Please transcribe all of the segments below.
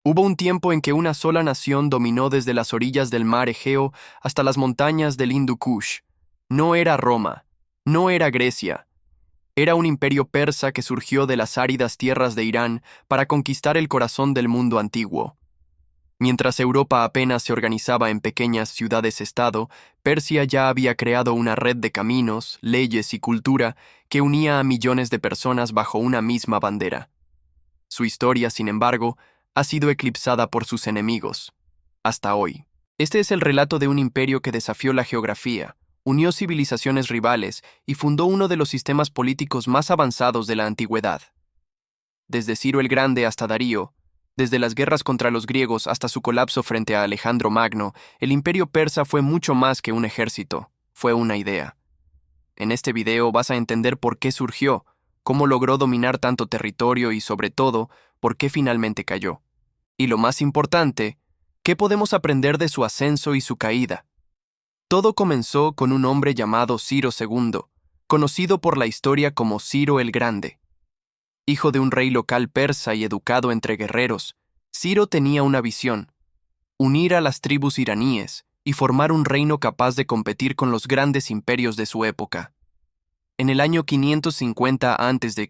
Hubo un tiempo en que una sola nación dominó desde las orillas del mar Egeo hasta las montañas del Hindu Kush. No era Roma, no era Grecia, era un imperio persa que surgió de las áridas tierras de Irán para conquistar el corazón del mundo antiguo. Mientras Europa apenas se organizaba en pequeñas ciudades-estado, Persia ya había creado una red de caminos, leyes y cultura que unía a millones de personas bajo una misma bandera. Su historia, sin embargo, ha sido eclipsada por sus enemigos, hasta hoy. Este es el relato de un imperio que desafió la geografía, unió civilizaciones rivales y fundó uno de los sistemas políticos más avanzados de la antigüedad. Desde Ciro el Grande hasta Darío, desde las guerras contra los griegos hasta su colapso frente a Alejandro Magno, el imperio persa fue mucho más que un ejército, fue una idea. En este video vas a entender por qué surgió, cómo logró dominar tanto territorio y, sobre todo, por qué finalmente cayó. Y lo más importante, ¿qué podemos aprender de su ascenso y su caída? Todo comenzó con un hombre llamado Ciro II, conocido por la historia como Ciro el Grande. Hijo de un rey local persa y educado entre guerreros, Ciro tenía una visión: unir a las tribus iraníes y formar un reino capaz de competir con los grandes imperios de su época. En el año 550 a.C.,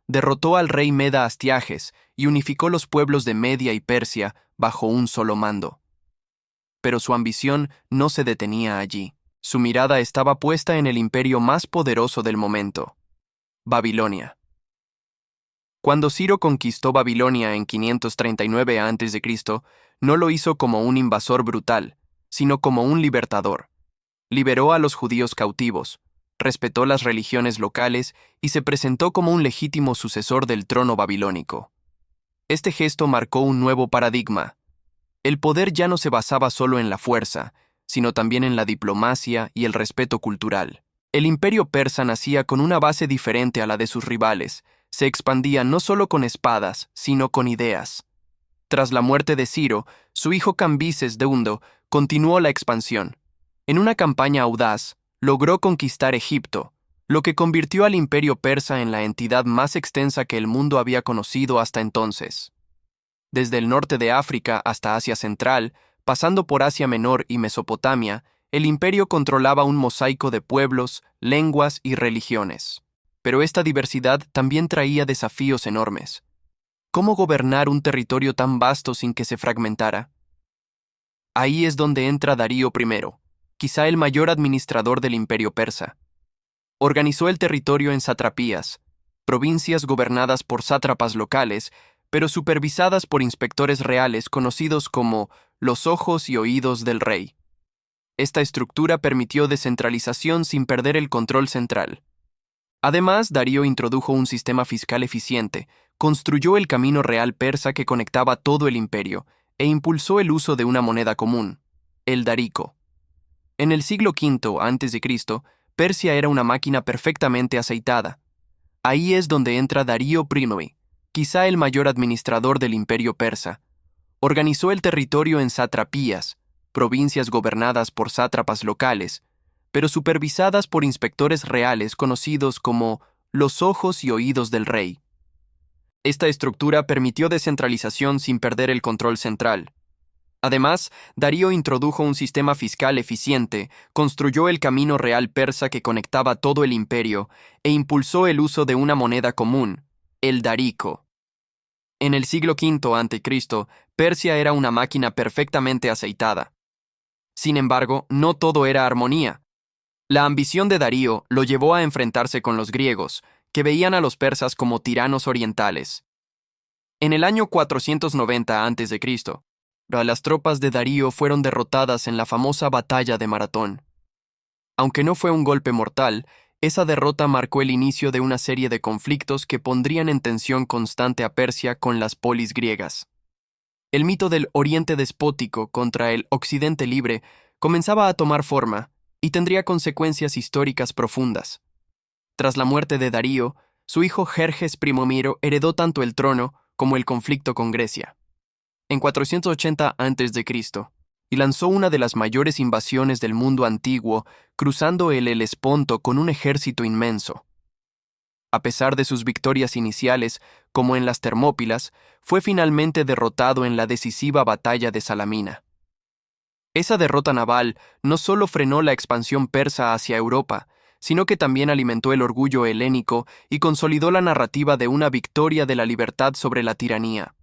derrotó al rey Meda Astiages y unificó los pueblos de Media y Persia bajo un solo mando. Pero su ambición no se detenía allí. Su mirada estaba puesta en el imperio más poderoso del momento: Babilonia. Cuando Ciro conquistó Babilonia en 539 a.C., no lo hizo como un invasor brutal, sino como un libertador. Liberó a los judíos cautivos, respetó las religiones locales y se presentó como un legítimo sucesor del trono babilónico. Este gesto marcó un nuevo paradigma. El poder ya no se basaba solo en la fuerza, sino también en la diplomacia y el respeto cultural. El imperio persa nacía con una base diferente a la de sus rivales. Se expandía no solo con espadas, sino con ideas. Tras la muerte de Ciro, su hijo Cambises II continuó la expansión. En una campaña audaz, logró conquistar Egipto, lo que convirtió al imperio persa en la entidad más extensa que el mundo había conocido hasta entonces. Desde el norte de África hasta Asia Central, pasando por Asia Menor y Mesopotamia, el imperio controlaba un mosaico de pueblos, lenguas y religiones. Pero esta diversidad también traía desafíos enormes. ¿Cómo gobernar un territorio tan vasto sin que se fragmentara? Ahí es donde entra Darío I, quizá el mayor administrador del imperio persa. Organizó el territorio en satrapías, provincias gobernadas por sátrapas locales, pero supervisadas por inspectores reales conocidos como los ojos y oídos del rey. Esta estructura permitió descentralización sin perder el control central. Además, Darío introdujo un sistema fiscal eficiente, construyó el camino real persa que conectaba todo el imperio e impulsó el uso de una moneda común, el darico. En el siglo V a.C., Persia era una máquina perfectamente aceitada. Ahí es donde entra Darío I, quizá el mayor administrador del imperio persa. Organizó el territorio en satrapías, provincias gobernadas por sátrapas locales, pero supervisadas por inspectores reales conocidos como los ojos y oídos del rey. Esta estructura permitió descentralización sin perder el control central. Además, Darío introdujo un sistema fiscal eficiente, construyó el camino real persa que conectaba todo el imperio e impulsó el uso de una moneda común, el darico. En el siglo V a.C., Persia era una máquina perfectamente aceitada. Sin embargo, no todo era armonía. La ambición de Darío lo llevó a enfrentarse con los griegos, que veían a los persas como tiranos orientales. En el año 490 a.C., las tropas de Darío fueron derrotadas en la famosa batalla de Maratón. Aunque no fue un golpe mortal, esa derrota marcó el inicio de una serie de conflictos que pondrían en tensión constante a Persia con las polis griegas. El mito del Oriente despótico contra el Occidente libre comenzaba a tomar forma y tendría consecuencias históricas profundas. Tras la muerte de Darío, su hijo Jerjes I heredó tanto el trono como el conflicto con Grecia. En 480 a.C., y lanzó una de las mayores invasiones del mundo antiguo, cruzando el Helesponto con un ejército inmenso. A pesar de sus victorias iniciales, como en las Termópilas, fue finalmente derrotado en la decisiva batalla de Salamina. Esa derrota naval no solo frenó la expansión persa hacia Europa, sino que también alimentó el orgullo helénico y consolidó la narrativa de una victoria de la libertad sobre la tiranía.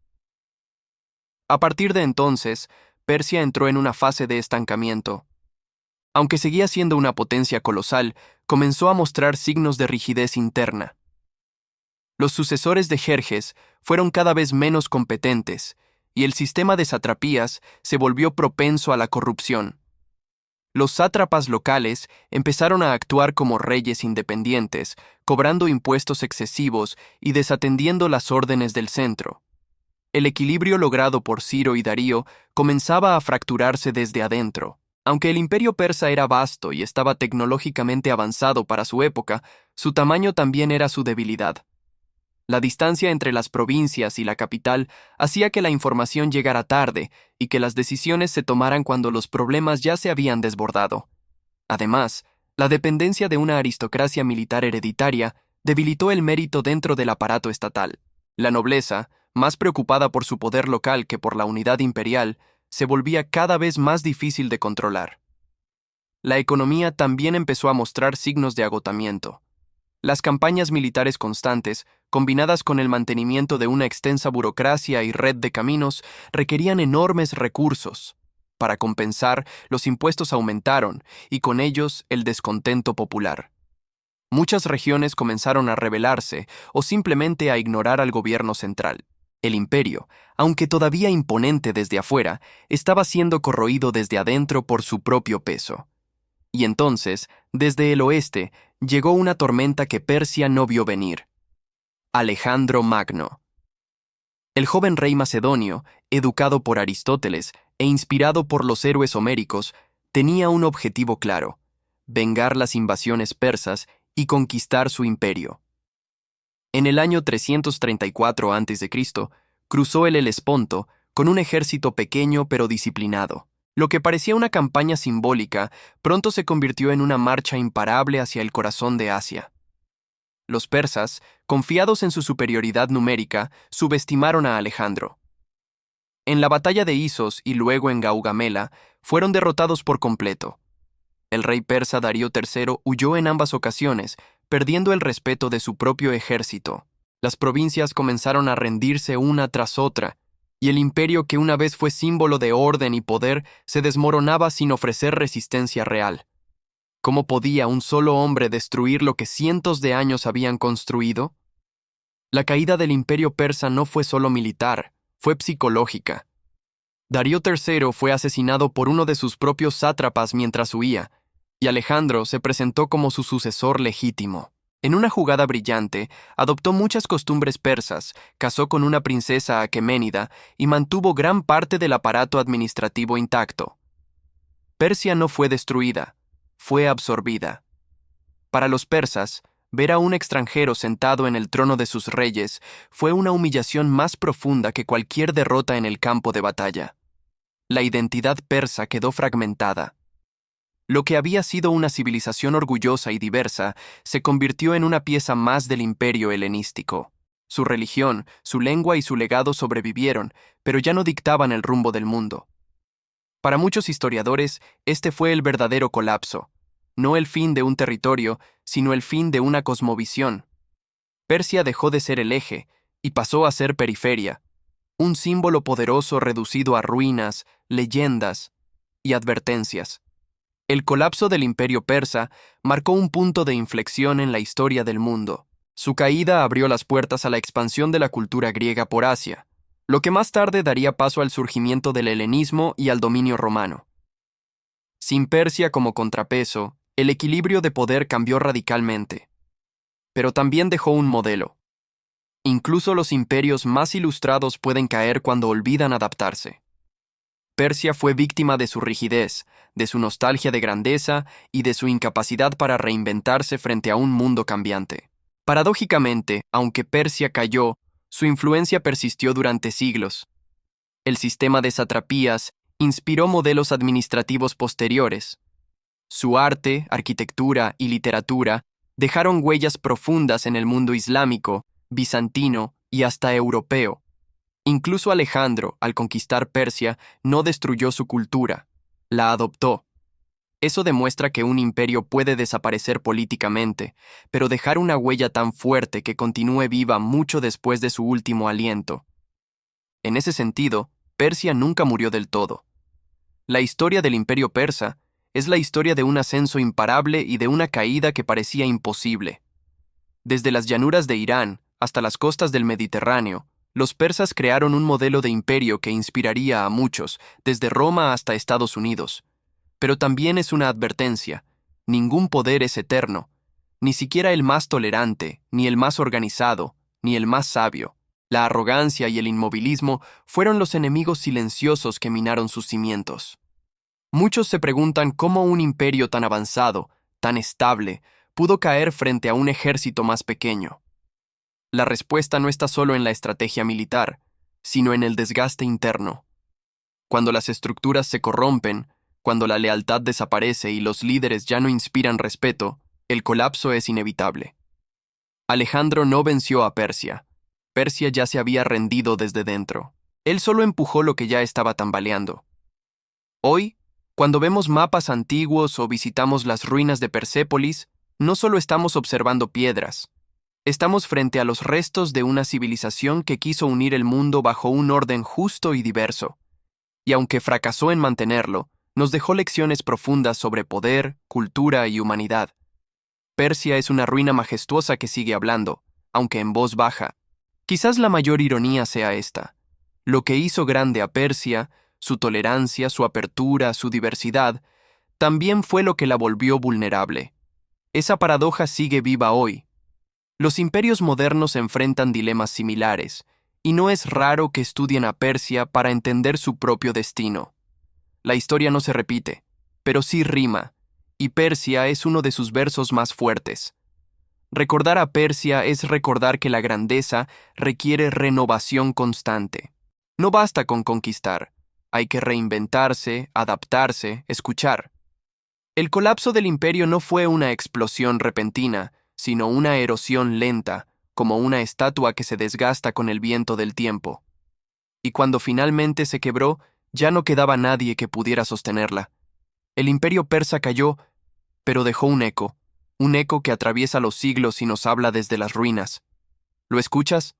A partir de entonces, Persia entró en una fase de estancamiento. Aunque seguía siendo una potencia colosal, comenzó a mostrar signos de rigidez interna. Los sucesores de Jerjes fueron cada vez menos competentes, y el sistema de satrapías se volvió propenso a la corrupción. Los sátrapas locales empezaron a actuar como reyes independientes, cobrando impuestos excesivos y desatendiendo las órdenes del centro. El equilibrio logrado por Ciro y Darío comenzaba a fracturarse desde adentro. Aunque el imperio persa era vasto y estaba tecnológicamente avanzado para su época, su tamaño también era su debilidad. La distancia entre las provincias y la capital hacía que la información llegara tarde y que las decisiones se tomaran cuando los problemas ya se habían desbordado. Además, la dependencia de una aristocracia militar hereditaria debilitó el mérito dentro del aparato estatal. La nobleza, más preocupada por su poder local que por la unidad imperial, se volvía cada vez más difícil de controlar. La economía también empezó a mostrar signos de agotamiento. Las campañas militares constantes, combinadas con el mantenimiento de una extensa burocracia y red de caminos, requerían enormes recursos. Para compensar, los impuestos aumentaron, y con ellos el descontento popular. Muchas regiones comenzaron a rebelarse o simplemente a ignorar al gobierno central. El imperio, aunque todavía imponente desde afuera, estaba siendo corroído desde adentro por su propio peso. Y entonces, desde el oeste, llegó una tormenta que Persia no vio venir. Alejandro Magno. El joven rey macedonio, educado por Aristóteles e inspirado por los héroes homéricos, tenía un objetivo claro: vengar las invasiones persas y conquistar su imperio. En el año 334 a.C., cruzó el Helesponto con un ejército pequeño pero disciplinado. Lo que parecía una campaña simbólica pronto se convirtió en una marcha imparable hacia el corazón de Asia. Los persas, confiados en su superioridad numérica, subestimaron a Alejandro. En la batalla de Isos y luego en Gaugamela, fueron derrotados por completo. El rey persa Darío III huyó en ambas ocasiones, perdiendo el respeto de su propio ejército. Las provincias comenzaron a rendirse una tras otra, y el imperio que una vez fue símbolo de orden y poder se desmoronaba sin ofrecer resistencia real. ¿Cómo podía un solo hombre destruir lo que cientos de años habían construido? La caída del imperio persa no fue solo militar, fue psicológica. Darío III fue asesinado por uno de sus propios sátrapas mientras huía, y Alejandro se presentó como su sucesor legítimo. En una jugada brillante, adoptó muchas costumbres persas, casó con una princesa aqueménida y mantuvo gran parte del aparato administrativo intacto. Persia no fue destruida, fue absorbida. Para los persas, ver a un extranjero sentado en el trono de sus reyes fue una humillación más profunda que cualquier derrota en el campo de batalla. La identidad persa quedó fragmentada. Lo que había sido una civilización orgullosa y diversa se convirtió en una pieza más del imperio helenístico. Su religión, su lengua y su legado sobrevivieron, pero ya no dictaban el rumbo del mundo. Para muchos historiadores, este fue el verdadero colapso, no el fin de un territorio, sino el fin de una cosmovisión. Persia dejó de ser el eje y pasó a ser periferia, un símbolo poderoso reducido a ruinas, leyendas y advertencias. El colapso del imperio persa marcó un punto de inflexión en la historia del mundo. Su caída abrió las puertas a la expansión de la cultura griega por Asia, lo que más tarde daría paso al surgimiento del helenismo y al dominio romano. Sin Persia como contrapeso, el equilibrio de poder cambió radicalmente. Pero también dejó un modelo. Incluso los imperios más ilustrados pueden caer cuando olvidan adaptarse. Persia fue víctima de su rigidez, de su nostalgia de grandeza y de su incapacidad para reinventarse frente a un mundo cambiante. Paradójicamente, aunque Persia cayó, su influencia persistió durante siglos. El sistema de satrapías inspiró modelos administrativos posteriores. Su arte, arquitectura y literatura Dejaron huellas profundas en el mundo islámico, bizantino y hasta europeo. Incluso Alejandro, al conquistar Persia, no destruyó su cultura, la adoptó. Eso demuestra que un imperio puede desaparecer políticamente, pero dejar una huella tan fuerte que continúe viva mucho después de su último aliento. En ese sentido, Persia nunca murió del todo. La historia del imperio persa es la historia de un ascenso imparable y de una caída que parecía imposible. Desde las llanuras de Irán hasta las costas del Mediterráneo, los persas crearon un modelo de imperio que inspiraría a muchos, desde Roma hasta Estados Unidos. Pero también es una advertencia: ningún poder es eterno, ni siquiera el más tolerante, ni el más organizado, ni el más sabio. La arrogancia y el inmovilismo fueron los enemigos silenciosos que minaron sus cimientos. Muchos se preguntan cómo un imperio tan avanzado, tan estable, pudo caer frente a un ejército más pequeño. La respuesta no está solo en la estrategia militar, sino en el desgaste interno. Cuando las estructuras se corrompen, cuando la lealtad desaparece y los líderes ya no inspiran respeto, el colapso es inevitable. Alejandro no venció a Persia. Persia ya se había rendido desde dentro. Él solo empujó lo que ya estaba tambaleando. Hoy, cuando vemos mapas antiguos o visitamos las ruinas de Persépolis, no solo estamos observando piedras. Estamos frente a los restos de una civilización que quiso unir el mundo bajo un orden justo y diverso. Y aunque fracasó en mantenerlo, nos dejó lecciones profundas sobre poder, cultura y humanidad. Persia es una ruina majestuosa que sigue hablando, aunque en voz baja. Quizás la mayor ironía sea esta: lo que hizo grande a Persia, su tolerancia, su apertura, su diversidad, también fue lo que la volvió vulnerable. Esa paradoja sigue viva hoy. Los imperios modernos enfrentan dilemas similares, y no es raro que estudien a Persia para entender su propio destino. La historia no se repite, pero sí rima, y Persia es uno de sus versos más fuertes. Recordar a Persia es recordar que la grandeza requiere renovación constante. No basta con conquistar, hay que reinventarse, adaptarse, escuchar. El colapso del imperio no fue una explosión repentina, sino una erosión lenta, como una estatua que se desgasta con el viento del tiempo. Y cuando finalmente se quebró, ya no quedaba nadie que pudiera sostenerla. El imperio persa cayó, pero dejó un eco que atraviesa los siglos y nos habla desde las ruinas. ¿Lo escuchas?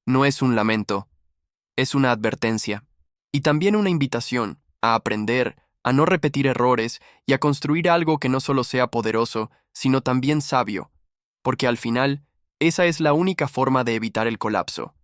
No es un lamento, es una advertencia. Y también una invitación a aprender, a no repetir errores y a construir algo que no solo sea poderoso, sino también sabio, porque al final, esa es la única forma de evitar el colapso.